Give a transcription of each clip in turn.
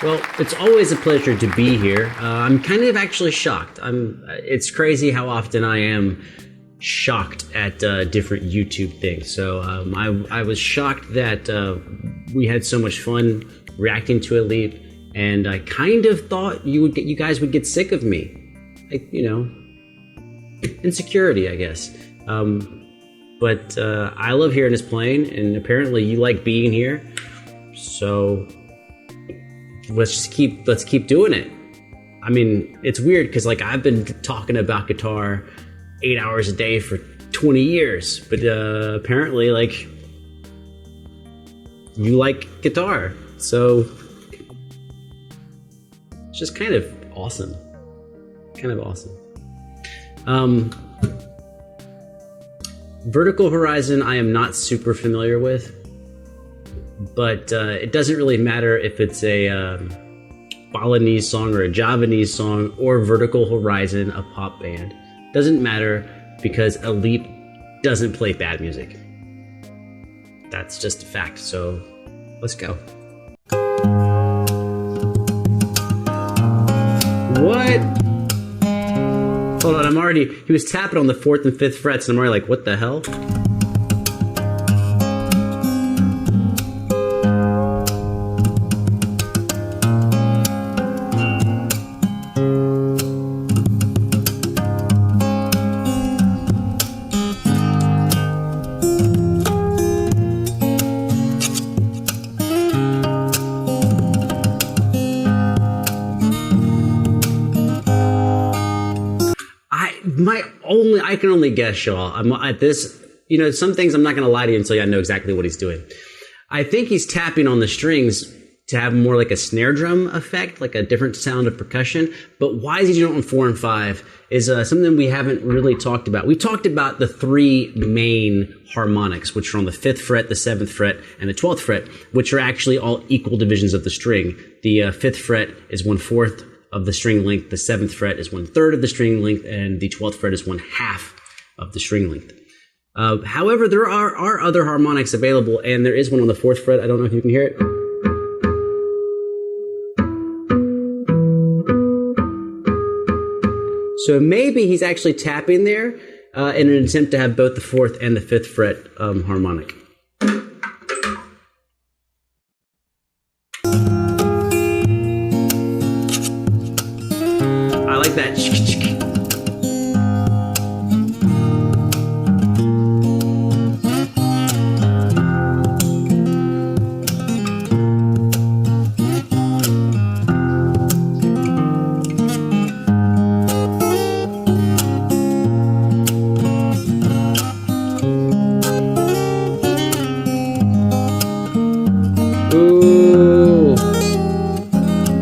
Well, it's always a pleasure to be here. I'm kind of actually shocked. It's crazy how often I am shocked at different YouTube things. So I was shocked that we had so much fun reacting to Alip, and I kind of thought you guys would get sick of me. Like, you know, insecurity, I guess. But I love hearing his playing, and apparently you like being here. So let's keep doing it. I mean, it's weird because like I've been talking about guitar 8 hours a day for 20 years, but apparently like you like guitar, so it's just kind of awesome. Vertical Horizon I am not super familiar with, but it doesn't really matter if it's a Balinese song or a Javanese song or Vertical Horizon, a pop band. Doesn't matter because Alip doesn't play bad music. That's just a fact, so let's go. What? Hold on, he was tapping on the 4th and 5th frets and I'm already like, what the hell? I can only guess, y'all. I'm at this, you know, some things I'm not going to lie to you until I know exactly what he's doing. I think he's tapping on the strings to have more like a snare drum effect, like a different sound of percussion. But why is he doing it on 4 and 5 is something we haven't really talked about. We talked about the 3 main harmonics, which are on the 5th fret, the 7th fret, and the 12th fret, which are actually all equal divisions of the string. The 5th fret is 1/4 of the string length, the 7th fret is 1/3 of the string length, and the 12th fret is 1/2 of the string length. However, there are other harmonics available, and there is one on the 4th fret. I don't know if you can hear it. So maybe he's actually tapping there in an attempt to have both the 4th and the 5th fret harmonic. I like that. Ooh.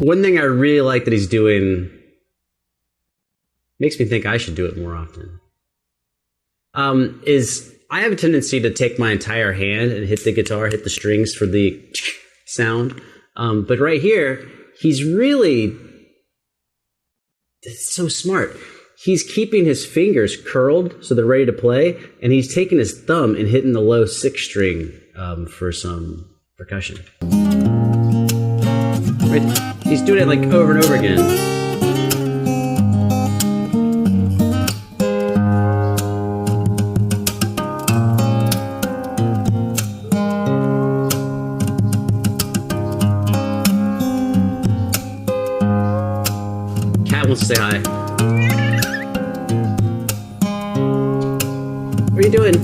One thing I really like that he's doing, makes me think I should do it more often, is I have a tendency to take my entire hand and hit the guitar, hit the strings for the sound. But right here, he's really, it's so smart. He's keeping his fingers curled so they're ready to play, and he's taking his thumb and hitting the low 6th string for some percussion. Right? He's doing it like over and over again. Cat wants to say hi. What are you doing?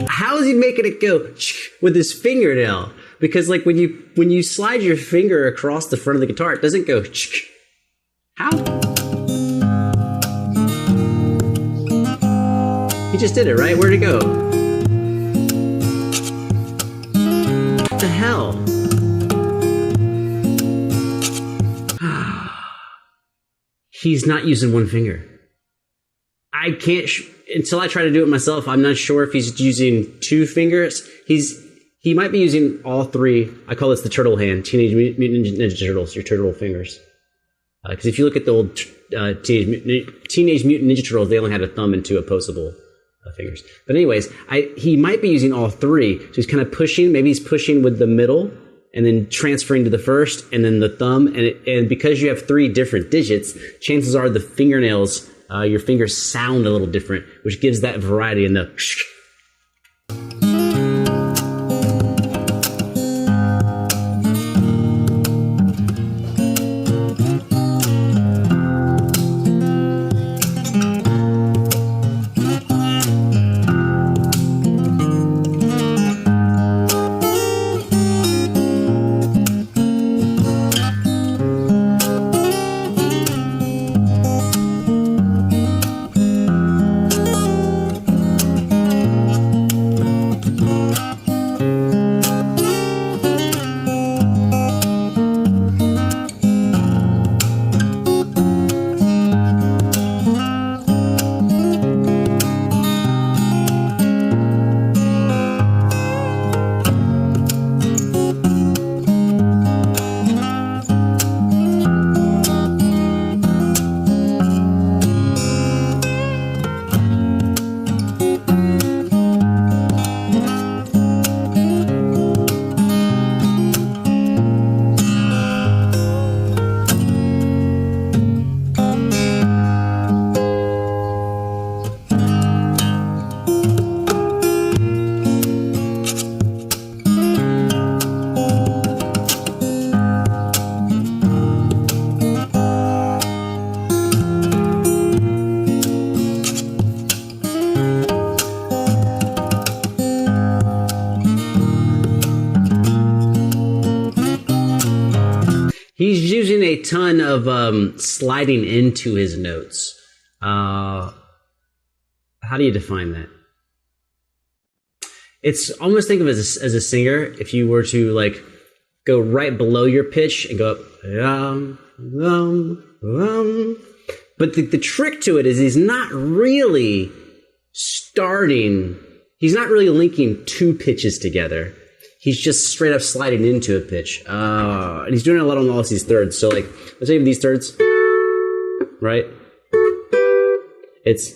How is he making it go with his fingernail? Because like when you slide your finger across the front of the guitar, it doesn't go. How? He just did it, right? Where'd it go? What the hell? He's not using one finger. I can't, until I try to do it myself, I'm not sure if he's using 2 fingers. He might be using all 3. I call this the turtle hand, Teenage Mutant Ninja Turtles, your turtle fingers. Because if you look at the Teenage Mutant Ninja Turtles, they only had a thumb and two opposable fingers. But anyways, he might be using all three. So he's kind of pushing. Maybe he's pushing with the middle and then transferring to the first and then the thumb. And because you have three different digits, chances are the fingernails, your fingers sound a little different, which gives that variety in the. He's using a ton of sliding into his notes. How do you define that? It's almost, think of it as a singer. If you were to like go right below your pitch and go up, but the trick to it is he's not really linking two pitches together. He's just straight up sliding into a pitch. And he's doing it a lot on all these thirds. So like, let's say these thirds, right? It's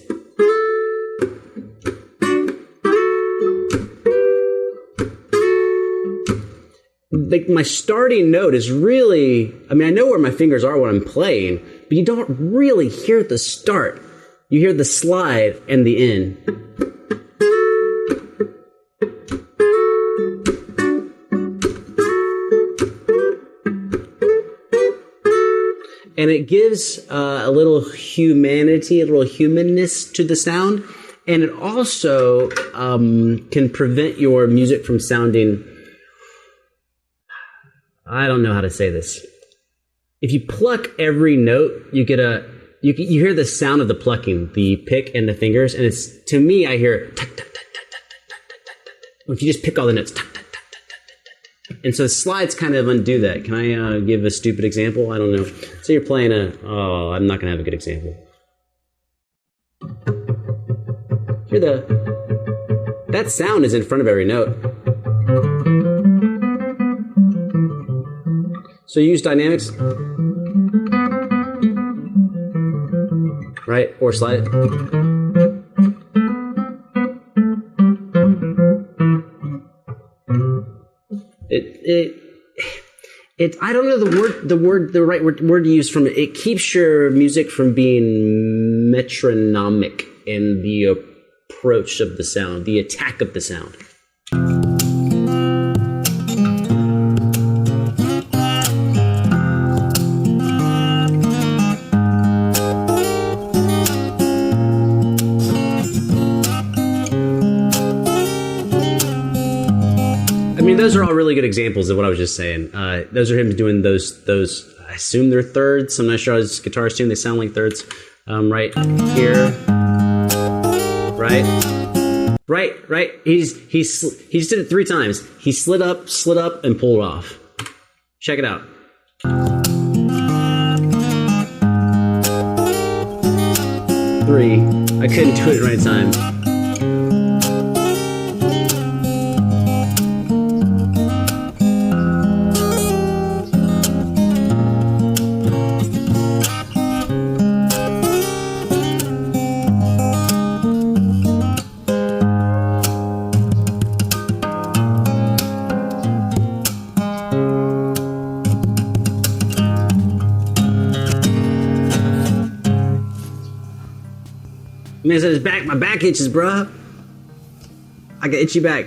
like my starting note is really, I mean, I know where my fingers are when I'm playing, but you don't really hear the start. You hear the slide and the end. And it gives a little humanity, a little humanness to the sound. And it also can prevent your music from sounding, I don't know how to say this. If you pluck every note, you get you hear the sound of the plucking, the pick and the fingers. And it's, to me, I hear, if you just pick all the notes, and so slides kind of undo that. Can I give a stupid example? I don't know. So you're playing I'm not going to have a good example. Hear that sound is in front of every note. So you use dynamics, right? Or slide it. I don't know the right word to use from it. It keeps your music from being metronomic in the approach of the sound, the attack of the sound. I mean, those are all really good examples of what I was just saying. Those are him doing those. I assume they're thirds. I'm not sure how his guitars tune. They sound like thirds. Right here. Right. He did it 3 times. He slid up, and pulled off. Check it out. 3. I couldn't do it right time. Man said his back, my back itches, bruh. I got itchy back.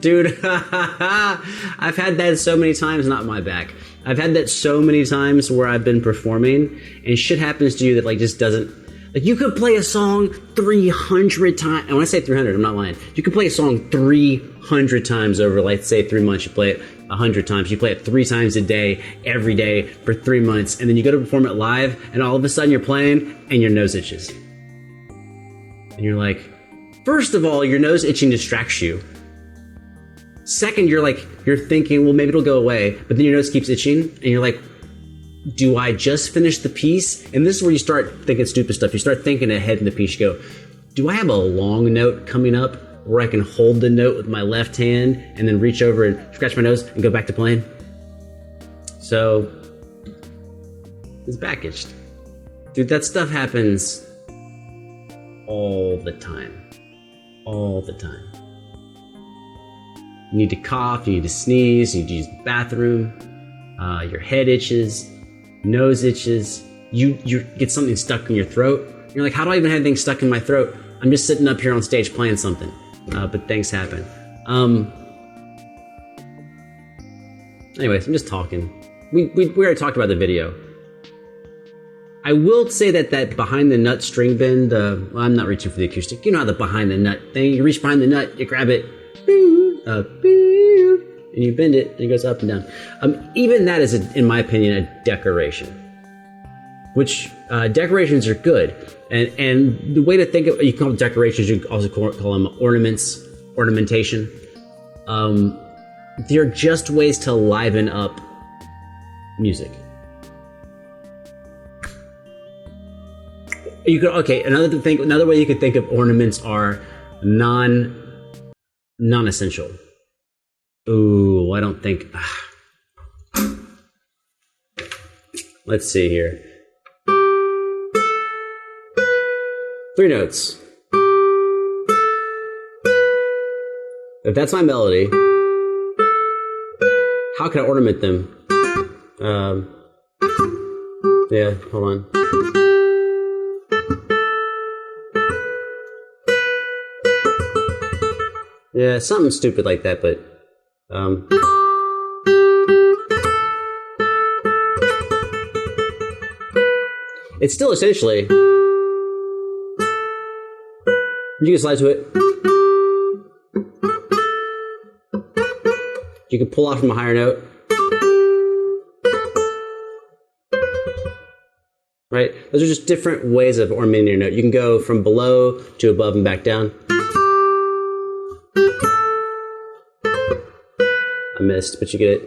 Dude, I've had that so many times, not my back. I've had that so many times where I've been performing and shit happens to you that like just doesn't, like you could play a song 300 times, and when I say 300, I'm not lying. You could play a song 300 times over, like say 3 months, you play it 100 times. You play it 3 times a day, every day for 3 months, and then you go to perform it live and all of a sudden you're playing and your nose itches. And you're like, first of all, your nose itching distracts you. Second, you're thinking, well, maybe it'll go away, but then your nose keeps itching, and you're like, do I just finish the piece? And this is where you start thinking stupid stuff. You start thinking ahead in the piece. You go, do I have a long note coming up where I can hold the note with my left hand and then reach over and scratch my nose and go back to playing? So, his back itched. Dude, that stuff happens all the time. All the time. You need to cough, you need to sneeze, you need to use the bathroom, your head itches, nose itches, you get something stuck in your throat. You're like, how do I even have anything stuck in my throat? I'm just sitting up here on stage playing something, but things happen. Anyways, I'm just talking. We already talked about the video. I will say that behind the nut string bend, well, I'm not reaching for the acoustic. You know how the behind the nut thing, you reach behind the nut, you grab it, and you bend it, and it goes up and down. Even that is, in my opinion, a decoration. Which decorations are good, and the way to think of, you can call them decorations, you can also call them ornaments, ornamentation. They're just ways to liven up music. You could, okay, another way you could think of ornaments are non-essential. Ooh, I don't think. Let's see here. 3 notes. If that's my melody, how can I ornament them? Yeah, hold on. Yeah, something stupid like that, but it's still essentially, you can slide to it. You can pull off from a higher note. Right? Those are just different ways of ornamenting your note. You can go from below to above and back down. I missed, but you get it.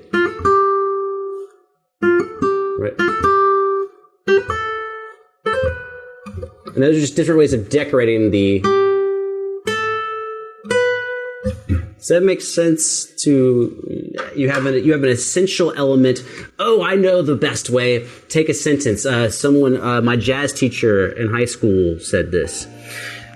Right. And those are just different ways of decorating the... Does that make sense? To you have an essential element. Oh, I know the best way. Take a sentence. My jazz teacher in high school said this,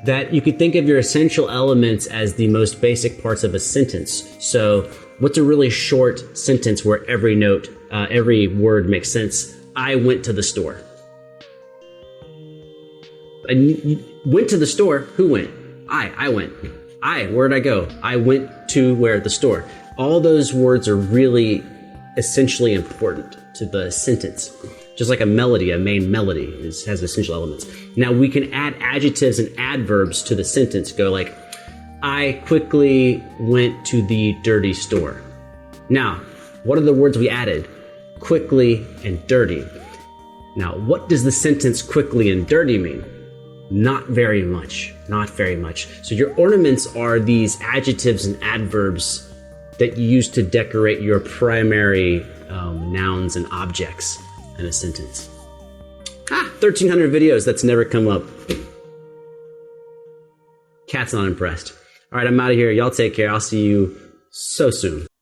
that you could think of your essential elements as the most basic parts of a sentence. So what's a really short sentence where every note, every word makes sense? I went to the store. And you went to the store. Who went? I went. Where'd I go? I went to where? The store. All those words are really essentially important to the sentence. Just like a melody, a main melody has essential elements. Now we can add adjectives and adverbs to the sentence. Go like, I quickly went to the dirty store. Now, what are the words we added? Quickly and dirty. Now, what does the sentence quickly and dirty mean? Not very much. Not very much. So your ornaments are these adjectives and adverbs that you use to decorate your primary nouns and objects in a sentence. 1,300 videos, that's never come up. Cat's not impressed. All right, I'm out of here. Y'all take care. I'll see you so soon.